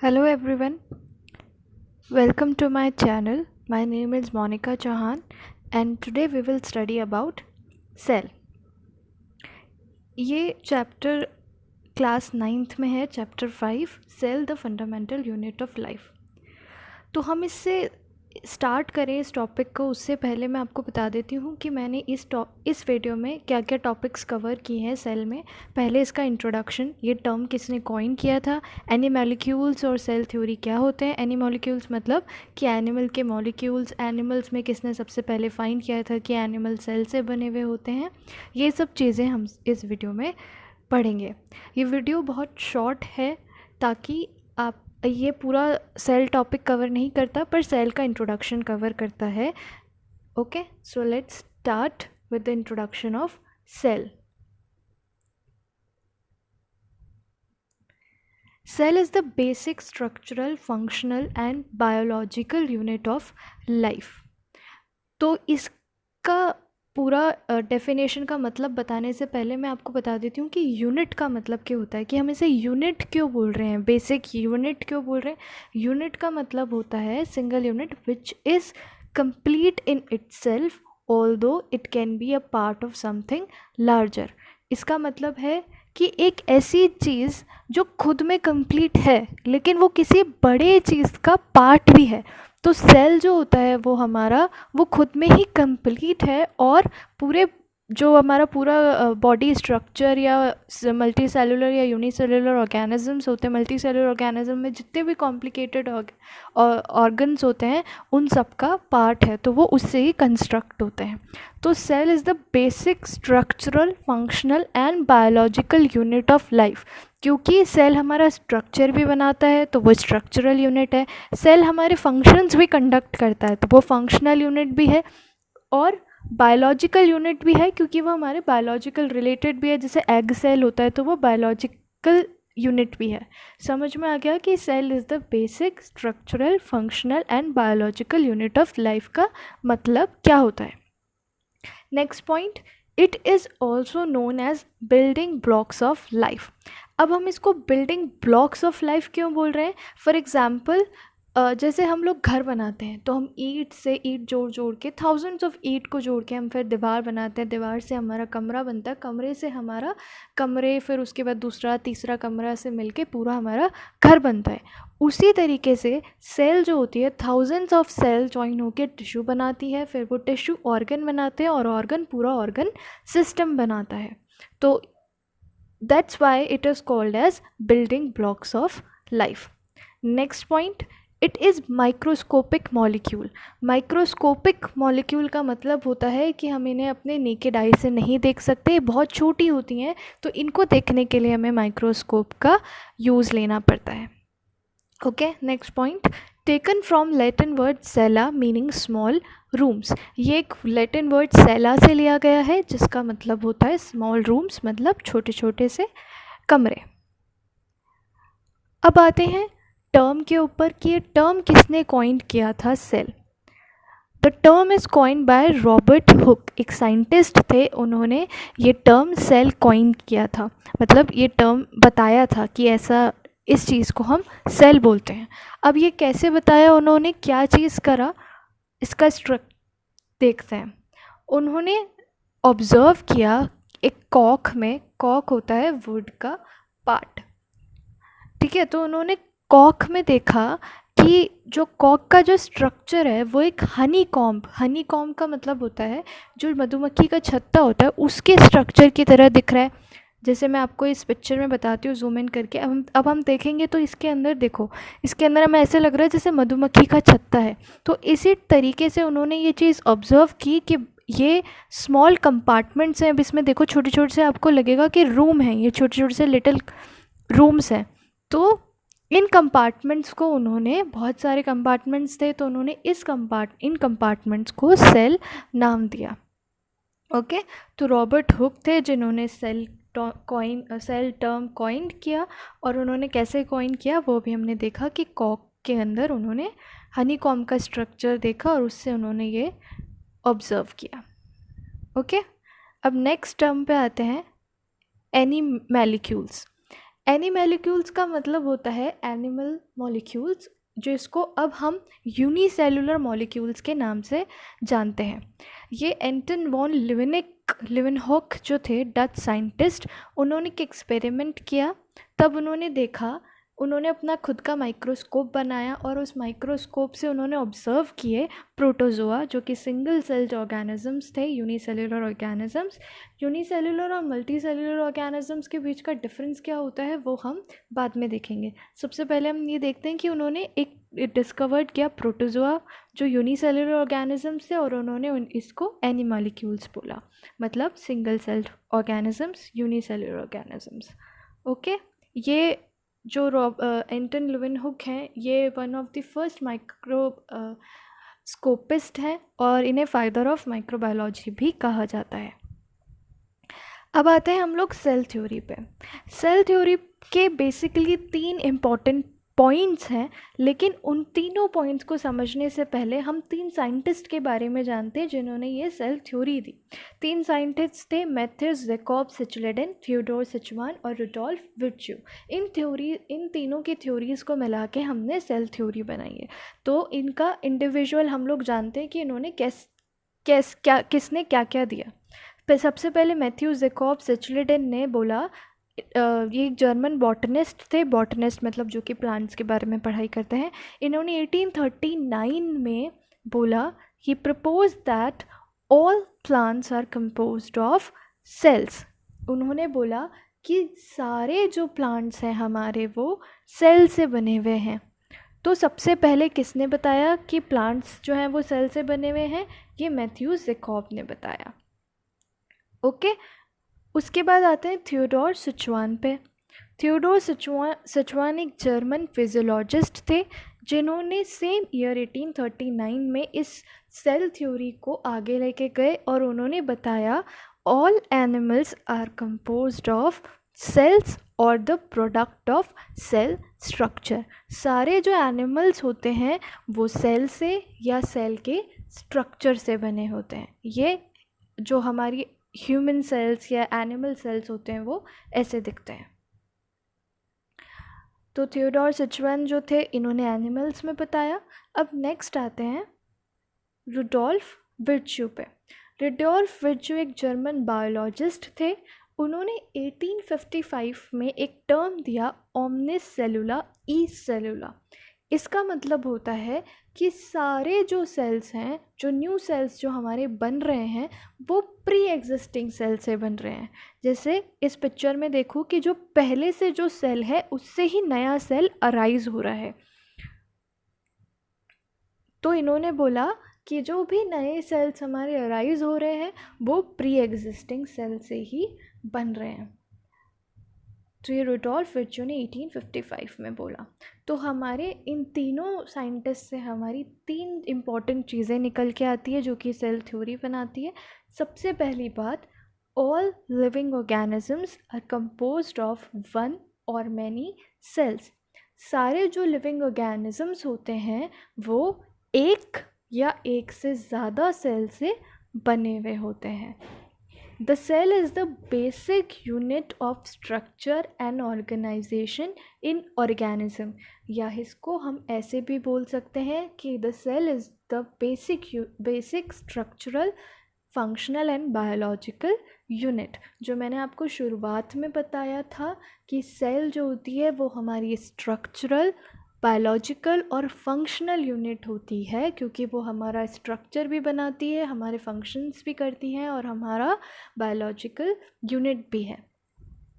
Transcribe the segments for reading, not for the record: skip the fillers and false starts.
Hello everyone, welcome to my channel. My name is Monica Chauhan and today we will study about cell. ये chapter class 9th में है, chapter 5 cell the fundamental unit of life. तो हम इससे start करें इस topic को, उससे पहले मैं आपको बता देती हूँ कि मैंने इस वीडियो में क्या क्या टॉपिक्स कवर किए हैं सेल में। पहले इसका इंट्रोडक्शन, ये टर्म किसने कॉइन किया था, एनिमोलिक्यूल्स और सेल थ्योरी क्या होते हैं। एनिमोलिक्यूल्स मतलब कि एनिमल के मॉलिक्यूल्स, एनिमल्स में किसने सबसे पहले फाइंड किया था कि एनिमल सेल से बने हुए होते हैं। ये सब चीज़ें हम इस वीडियो में पढ़ेंगे। ये वीडियो बहुत शॉर्ट है ताकि आप, ये पूरा सेल टॉपिक कवर नहीं करता पर सेल का इंट्रोडक्शन कवर करता है। Okay, so let's start with the introduction of cell. Cell is the basic structural, functional and biological unit of life. तो इसका पूरा डेफिनेशन का मतलब बताने से पहले मैं आपको बता देती हूँ कि यूनिट का मतलब क्या होता है, कि हम इसे यूनिट क्यों बोल रहे हैं, बेसिक यूनिट क्यों बोल रहे हैं। यूनिट का मतलब होता है single unit which is complete in itself although it can be a part of something larger. इसका मतलब है कि एक ऐसी चीज़ जो खुद में कंप्लीट है लेकिन वो किसी बड़े चीज़ का पार्ट भी है। तो सेल जो होता है वो खुद में ही कंप्लीट है और पूरे जो हमारा पूरा बॉडी स्ट्रक्चर या मल्टी सेलुलर या यूनिसेलुलर ऑर्गेनिजम्स होते हैं, मल्टी सेलुलर ऑर्गेनिज्म में जितने भी कॉम्प्लिकेटेड ऑर्गन्स होते हैं उन सब का पार्ट है, तो वो उससे ही कंस्ट्रक्ट होते हैं। तो cell is the basic structural, functional and biological unit of life. क्योंकि सेल हमारा स्ट्रक्चर भी बनाता है तो वो स्ट्रक्चरल यूनिट है, सेल हमारे फंक्शंस भी कंडक्ट करता है तो वो फंक्शनल यूनिट भी है, और बायोलॉजिकल यूनिट भी है क्योंकि वो हमारे बायोलॉजिकल रिलेटेड भी है। जैसे एग सेल होता है तो वो बायोलॉजिकल यूनिट भी है। समझ में आ गया कि cell is the basic structural, functional and biological unit of life का मतलब क्या होता है। Next point, it is also known as building blocks of life. अब हम इसको बिल्डिंग ब्लॉक्स ऑफ लाइफ क्यों बोल रहे हैं। फॉर एग्ज़ाम्पल, जैसे हम लोग घर बनाते हैं तो हम ईंट से ईंट जोड़ जोड़ के, थाउजेंड्स ऑफ ईंट को जोड़ के हम फिर दीवार बनाते हैं, दीवार से हमारा कमरा बनता है, कमरे से हमारा कमरे, फिर उसके बाद दूसरा तीसरा कमरा से मिलके पूरा हमारा घर बनता है। उसी तरीके से सेल जो होती है, थाउजेंड्स ऑफ सेल जॉइन होकर टिश्यू बनाती है, फिर वो टिश्यू ऑर्गन बनाते हैं और ऑर्गन पूरा ऑर्गन सिस्टम बनाता है। तो that's why it is called as building blocks of life. Next point, it is microscopic molecule. Microscopic molecule का मतलब होता है कि हम इन्हें अपने नेकेड आई से नहीं देख सकते, बहुत छोटी होती हैं, तो इनको देखने के लिए हमें माइक्रोस्कोप का यूज़ लेना पड़ता है। Okay, next point, taken from Latin word cella meaning small rooms. ये एक लैटिन वर्ड सेला से लिया गया है जिसका मतलब होता है स्मॉल रूम्स, मतलब छोटे छोटे से कमरे। अब आते हैं टर्म के ऊपर कि ये टर्म किसने कॉइन किया था, cell. The term is coin by Robert Hooke, एक साइंटिस्ट थे, उन्होंने ये टर्म सेल कॉइन किया था, मतलब ये टर्म बताया था कि ऐसा, इस चीज़ को हम सेल बोलते हैं। अब ये कैसे बताया उन्होंने, क्या चीज़ करा, इसका स्ट्रक्चर देखते हैं। उन्होंने ऑब्ज़र्व किया एक कॉक में, कॉक होता है वुड का पार्ट, ठीक है। तो उन्होंने कॉक में देखा कि जो कॉक का जो स्ट्रक्चर है वो एक हनी कॉम्ब का मतलब होता है जो मधुमक्खी का छत्ता होता है उसके स्ट्रक्चर की तरह दिख रहा है। जैसे मैं आपको इस पिक्चर में बताती हूँ जूम इन करके, अब हम देखेंगे तो इसके अंदर देखो, इसके अंदर हमें ऐसे लग रहा है जैसे मधुमक्खी का छत्ता है। तो इसी तरीके से उन्होंने ये चीज़ ऑब्ज़र्व की कि ये स्मॉल कंपार्टमेंट्स हैं। अब इसमें देखो छोटे छोटे से, आपको लगेगा कि रूम है, ये छोटे छोटे से लिटिल रूम्स हैं। तो इन कंपार्टमेंट्स को उन्होंने, बहुत सारे कंपार्टमेंट्स थे तो उन्होंने इन कंपार्टमेंट्स को सेल नाम दिया। ओके, तो रॉबर्ट हुक थे जिन्होंने सेल टर्म कॉइन किया, और उन्होंने कैसे कॉइन किया वो भी हमने देखा कि कॉक के अंदर उन्होंने हनी कॉम्ब का स्ट्रक्चर देखा और उससे उन्होंने ये ऑब्ज़र्व किया। ओके, अब नेक्स्ट टर्म पे आते हैं, एनिमोलिक्यूल्स। एनिमैलिक्यूल्स का मतलब होता है एनिमल मॉलिक्यूल्स, जिसको अब हम यूनिसेलुलर मॉलिक्यूल्स के नाम से जानते हैं। ये एंटन वॉन लिवेनहॉक जो थे डच साइंटिस्ट, उन्होंने एक एक्सपेरिमेंट किया। तब उन्होंने देखा, उन्होंने अपना खुद का माइक्रोस्कोप बनाया और उस माइक्रोस्कोप से उन्होंने ऑब्ज़र्व किए प्रोटोजोआ, जो कि सिंगल सेल्ड ऑर्गेनिजम्स थे, यूनिसेलुलर ऑर्गेनिजम्स। यूनिसेलुलर और मल्टी सेलुलर ऑर्गेनिजम्स के बीच का डिफरेंस क्या होता है वो हम बाद में देखेंगे। सबसे पहले हम ये देखते हैं कि उन्होंने एक डिस्कवर्ड किया प्रोटोजोआ जो यूनिसेलुलर ऑर्गेनिजम्स थे, और उन्होंने इसको एनिमैलिक्यूल्स बोला, मतलब single celled organisms, unicellular organisms. Okay, ये जो एंटन लिवेनहुक हैं, ये वन ऑफ द फर्स्ट स्कोपिस्ट हैं और इन्हें फादर ऑफ माइक्रोबायोलॉजी भी कहा जाता है। अब आते हैं हम लोग सेल थ्योरी पे। सेल थ्योरी के बेसिकली 3 इम्पॉर्टेंट पॉइंट्स हैं, लेकिन उन तीनों पॉइंट्स को समझने से पहले हम 3 साइंटिस्ट के बारे में जानते हैं जिन्होंने ये सेल थ्योरी दी। 3 साइंटिस्ट थे, मैथ्यूस, जैकब सिचलेडन, थियोडोर सिचवान और रुडोल्फ विर्च्यू। इन तीनों की थ्योरीज़ को मिला के हमने सेल थ्योरी बनाई है। तो इनका इंडिविजुअल हम लोग जानते हैं कि इन्होंने किसने क्या क्या दिया। सबसे पहले मैथ्यूस जैकब सिचलेडन ने बोला, ये एक जर्मन बॉटनिस्ट थे, बॉटनिस्ट मतलब जो कि प्लांट्स के बारे में पढ़ाई करते हैं। इन्होंने 1839 में बोला, he propose that all plants are composed of cells. उन्होंने बोला कि सारे जो प्लांट्स हैं हमारे वो सेल से बने हुए हैं। तो सबसे पहले किसने बताया कि प्लांट्स जो हैं वो सेल से बने हुए हैं? ये मैथ्यूस जैकब ने बताया। ओके, उसके बाद आते हैं थियोडोर सिचवान पे। थियोडोर सिचवान एक जर्मन फिजियोलॉजिस्ट थे जिन्होंने सेम ईयर 1839 में इस सेल थ्योरी को आगे लेके गए और उन्होंने बताया all animals are composed of cells और the product of cell structure. सारे जो एनिमल्स होते हैं वो सेल से या सेल के स्ट्रक्चर से बने होते हैं। ये जो हमारी ह्यूमन सेल्स या एनिमल सेल्स होते हैं वो ऐसे दिखते हैं। तो थियोडोर सिचवान जो थे इन्होंने एनिमल्स में बताया। अब नेक्स्ट आते हैं रुडोल्फ विर्च्यू पे। रुडोल्फ विर्च्यू एक जर्मन बायोलॉजिस्ट थे। उन्होंने 1855 में एक टर्म दिया ओमनिस सेलुला ई सेलुला। इसका मतलब होता है कि सारे जो सेल्स हैं, जो न्यू सेल्स जो हमारे बन रहे हैं वो प्री एग्जिस्टिंग सेल से बन रहे हैं। जैसे इस पिक्चर में देखो कि जो पहले से जो सेल है उससे ही नया सेल अराइज हो रहा है। तो इन्होंने बोला कि जो भी नए सेल्स हमारे अराइज हो रहे हैं वो प्री एग्जिस्टिंग सेल से ही बन रहे हैं। तो ये रुडोल्फ विर्च्यू ने 1855 में बोला। तो हमारे इन तीनों साइंटिस्ट से हमारी 3 इम्पॉर्टेंट चीज़ें निकल के आती है जो कि सेल थ्योरी बनाती है। सबसे पहली बात, all living organisms are composed of 1 और मैनी सेल्स। सारे जो लिविंग ऑर्गेनिजम्स होते हैं वो एक या एक से ज़्यादा सेल से बने हुए होते हैं। The cell is the basic unit of structure and organization in organism। या इसको हम ऐसे भी बोल सकते हैं कि the cell is the basic structural, functional and biological unit। जो मैंने आपको शुरुआत में बताया था कि सेल जो होती है वो हमारी स्ट्रक्चरल, बायोलॉजिकल और फंक्शनल यूनिट होती है, क्योंकि वो हमारा स्ट्रक्चर भी बनाती है, हमारे फंक्शंस भी करती हैं और हमारा बायोलॉजिकल यूनिट भी है।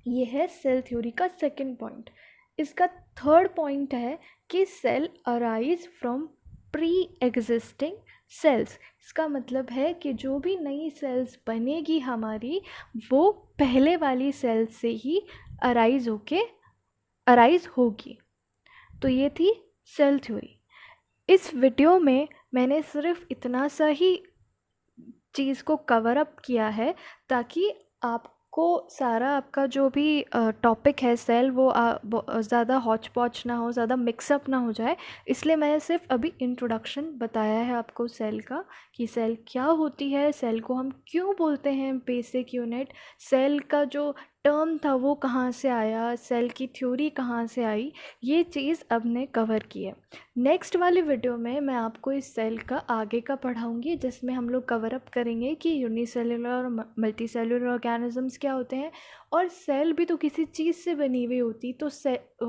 ये है सेल थ्योरी का सेकंड पॉइंट। इसका थर्ड पॉइंट है कि cell arise from pre existing cells. इसका मतलब है कि जो भी नई सेल्स बनेगी हमारी वो पहले वाली सेल्स से ही अराइज होगी। तो ये थी सेल थ्योरी। इस वीडियो में मैंने सिर्फ इतना सा ही चीज़ को कवर अप किया है ताकि आपको सारा आपका जो भी टॉपिक है सेल वो ज़्यादा हौच पौच ना हो, ज़्यादा मिक्सअप ना हो जाए। इसलिए मैंने सिर्फ अभी इंट्रोडक्शन बताया है आपको सेल का, कि सेल क्या होती है, सेल को हम क्यों बोलते हैं बेसिक यूनिट, सेल का जो टर्म था वो कहाँ से आया, सेल की थ्योरी कहाँ से आई, ये चीज़ अब ने कवर की है। नेक्स्ट वाली वीडियो में मैं आपको इस सेल का आगे का पढ़ाऊँगी, जिसमें हम लोग कवर अप करेंगे कि यूनिसेलुलर और मल्टी सेलुलर ऑर्गेनिजम्स क्या होते हैं, और सेल भी तो किसी चीज़ से बनी हुई होती तो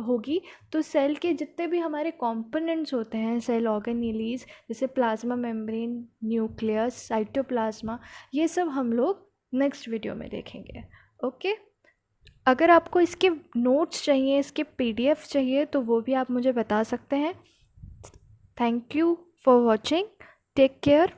होगी, तो सेल के जितने भी हमारे कंपोनेंट्स होते हैं, सेल ऑर्गेनेलीज, जैसे प्लाज्मा मेम्ब्रेन, न्यूक्लियस, साइटोप्लाज्मा, ये सब हम लोग नेक्स्ट वीडियो में देखेंगे। ओके, अगर आपको इसके नोट्स चाहिए, इसके पीडीएफ चाहिए, तो वो भी आप मुझे बता सकते हैं। Thank you for watching, take care.